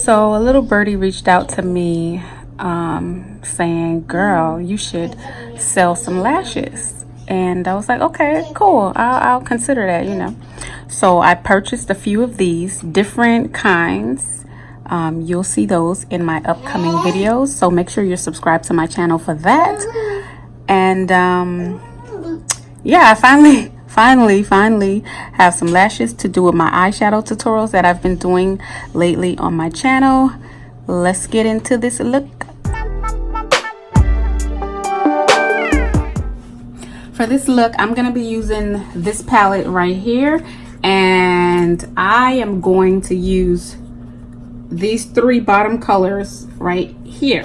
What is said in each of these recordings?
So a little birdie reached out to me saying, girl, you should sell some lashes. And I was like, okay, cool. I'll consider that, you know. So I purchased a few of these different kinds. You'll see those in my upcoming videos. So make sure you're subscribed to my channel for that. And yeah, I finally have some lashes to do with my eyeshadow tutorials that I've been doing lately on my channel. Let's get into this look. For this look, I'm gonna be using this palette right here, and I am going to use these three bottom colors right here.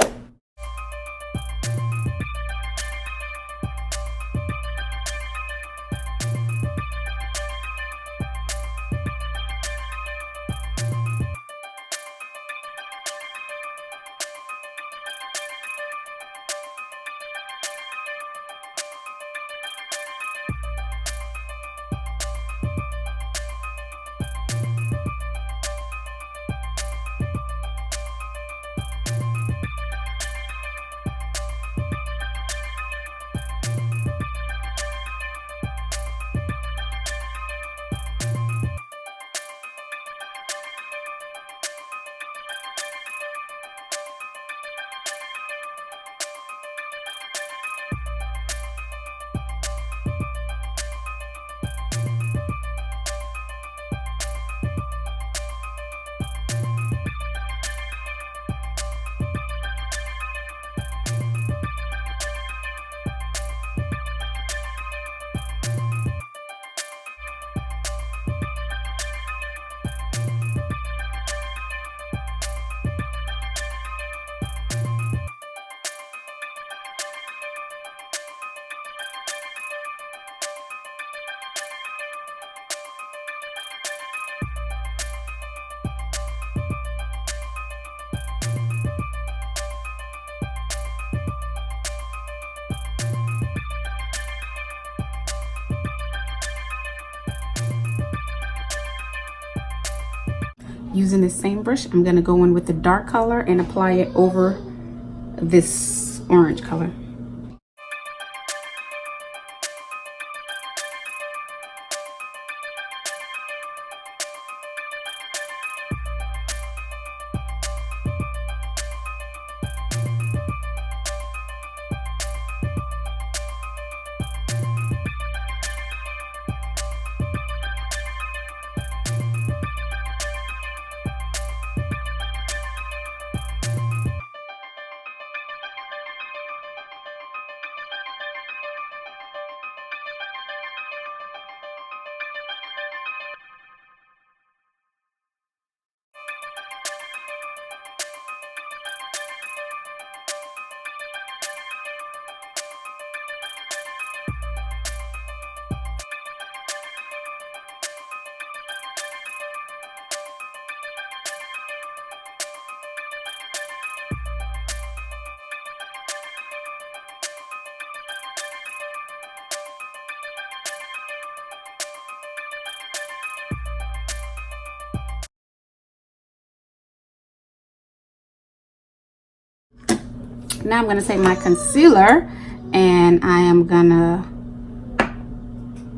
Using the same brush, I'm gonna go in with the dark color and apply it over this orange color. Now I'm gonna take my concealer and I am gonna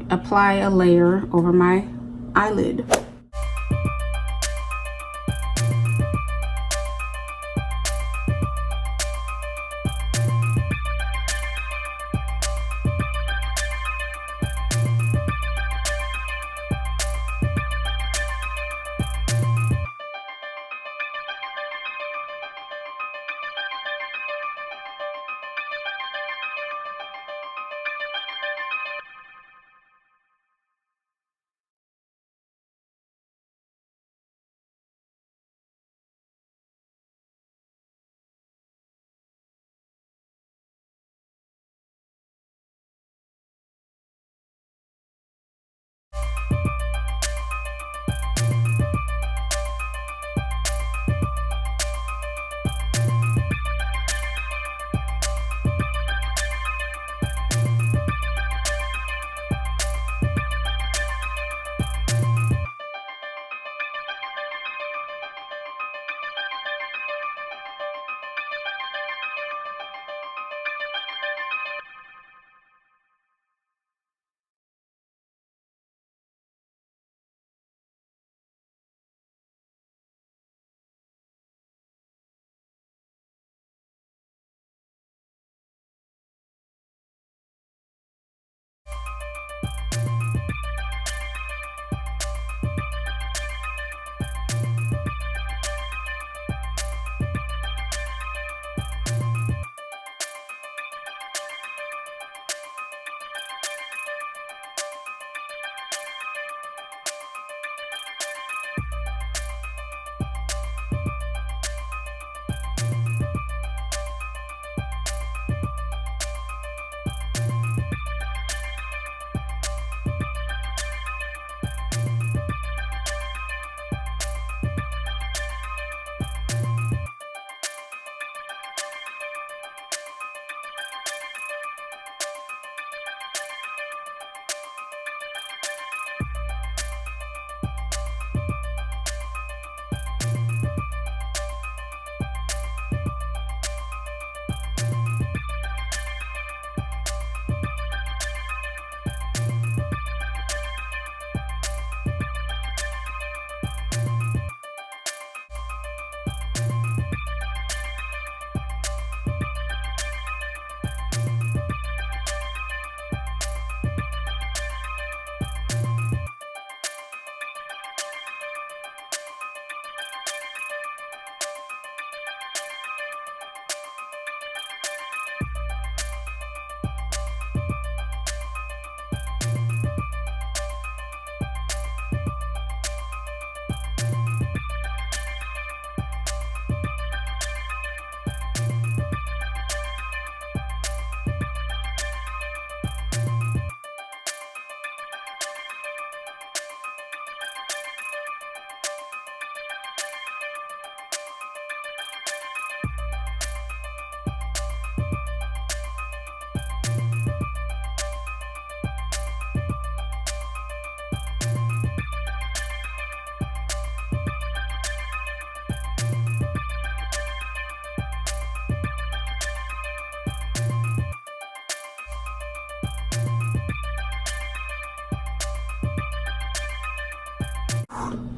apply a layer over my eyelid.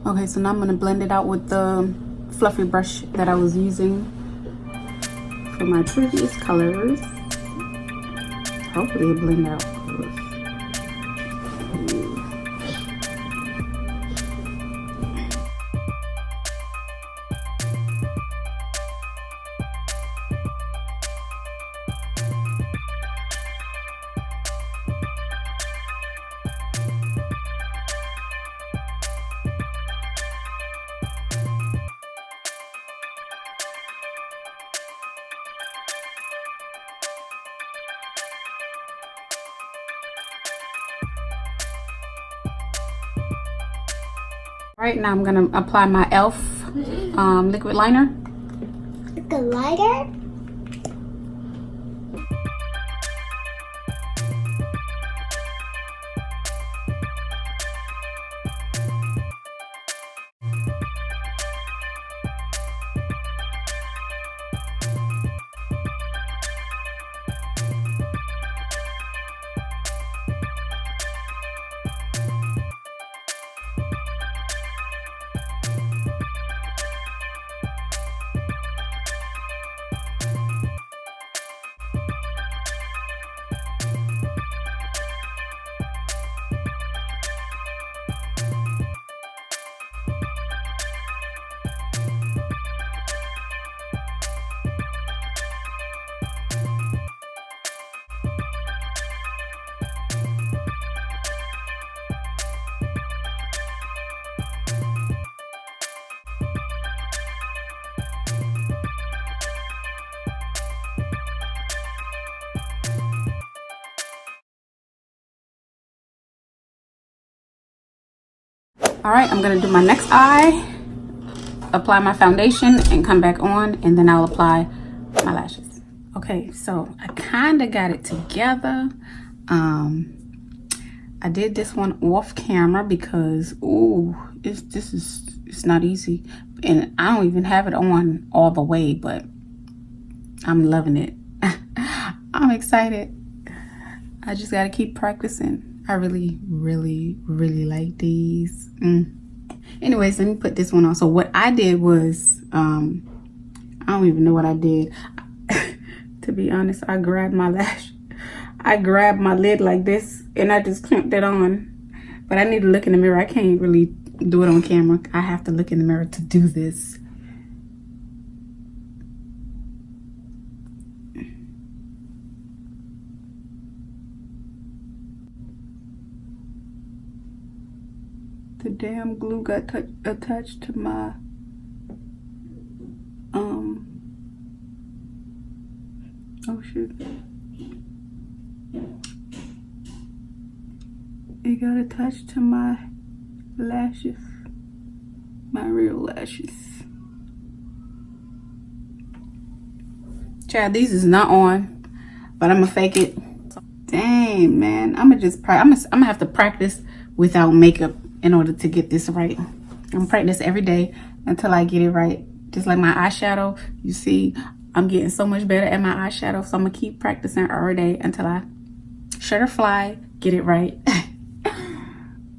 Okay, so now I'm gonna blend it out with the fluffy brush that I was using for my previous colors. Hopefully it blend out. All right, now I'm gonna apply my e.l.f. Liquid liner. Liquid liner? All right, I'm gonna do my next eye, apply my foundation and come back on, and then I'll apply my lashes. Okay, so I kind of got it together. I did this one off camera because it's not easy, and I don't even have it on all the way, but I'm loving it. I'm excited. I just gotta keep practicing. I really like these. Anyways, let me put this one on. So what I did was, I don't even know what I did. To be honest, I grabbed my lash. I grabbed my lid like this and I just clamped it on. But I need to look in the mirror. I can't really do it on camera. I have to look in the mirror to do this. The damn glue got attached to my oh shit, it got attached to my lashes, my real lashes. Child, these is not on, but I'm gonna fake it. Dang, man, I'm gonna have to practice without makeup in order to get this right. I'm gonna practice every day until I get it right. Just like my eyeshadow, you see, I'm getting so much better at my eyeshadow, so I'm gonna keep practicing every day until I shutter fly, get it right.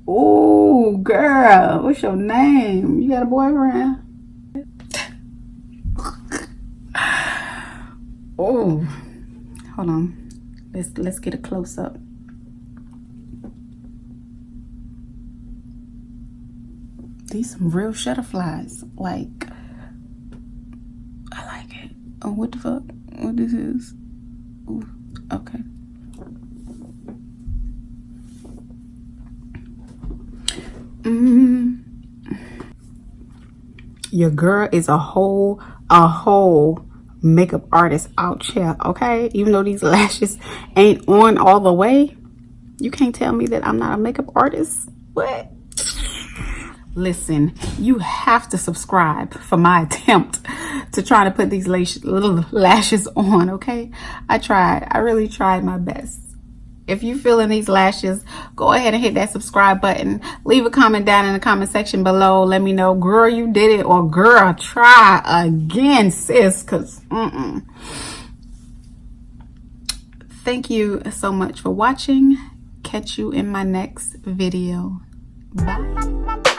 Oh, girl, what's your name? You got a boyfriend? Oh, hold on. Let's get a close up. These some real shutterflies. Like, I like it. Oh, what the fuck? What this is? Ooh, okay. Your girl is a whole makeup artist out here, okay? Even though these lashes ain't on all the way, you can't tell me that I'm not a makeup artist. What? Listen, you have to subscribe for my attempt to try to put these little lashes on, okay? I really tried my best. If you're feeling these lashes, go ahead and hit that subscribe button. Leave a comment down in the comment section below. Let me know, girl, you did it, or girl, try again, sis, because Thank you so much for watching. Catch you in my next video. Bye.